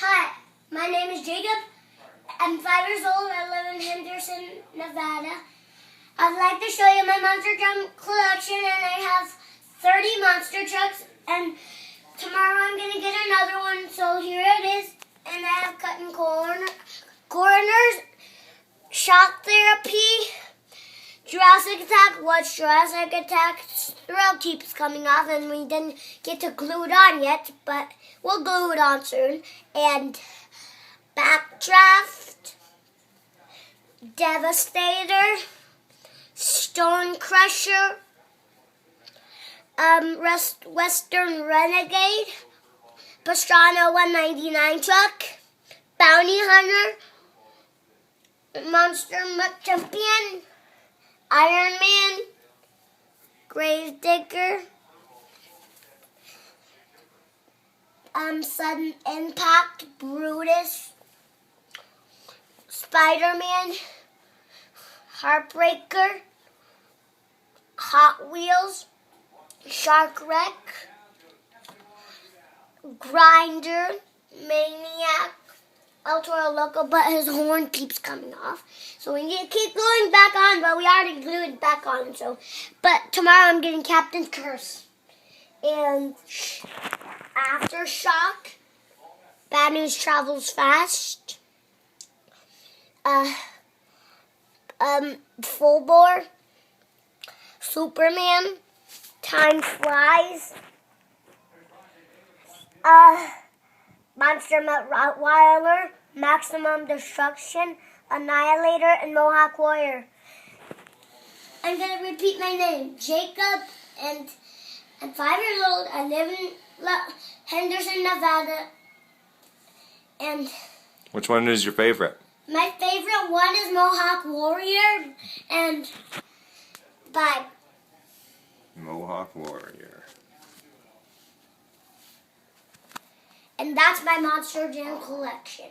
Hi, my name is Jacob. I'm 5 years old. I live in Henderson, Nevada. I'd like to show you my monster truck collection, and I have 30 monster trucks, and tomorrow I'm going to get another one, so here it is. And I have cutting corners, shock therapy, Jurassic Attack. What's Jurassic Attack? Thrill keeps coming off, and we didn't get to glue it on yet, but we'll glue it on soon. And Backdraft, Devastator, Stone Crusher, Western Renegade, Pastrana 199 truck, Bounty Hunter, Monster Champion, Iron Man, Gravedigger, Sudden Impact, Brutus, Spider-Man, Heartbreaker, Hot Wheels, Shark Wreck, Grinder, Maniac, El Toro Loco, but his horn keeps coming off. So we need to keep gluing back on, but we already glued it back on. But tomorrow I'm getting Captain's Curse. And Aftershock, Bad News Travels Fast, Full Bore, Superman, Time Flies, Monster Mutt Rottweiler, Maximum Destruction, Annihilator, and Mohawk Warrior. I'm going to repeat my name, Jacob, and I'm 5 years old. I live in Henderson, Nevada. And which one is your favorite? My favorite one is Mohawk Warrior, and bye. Mohawk Warrior. And that's my Monster Jam collection.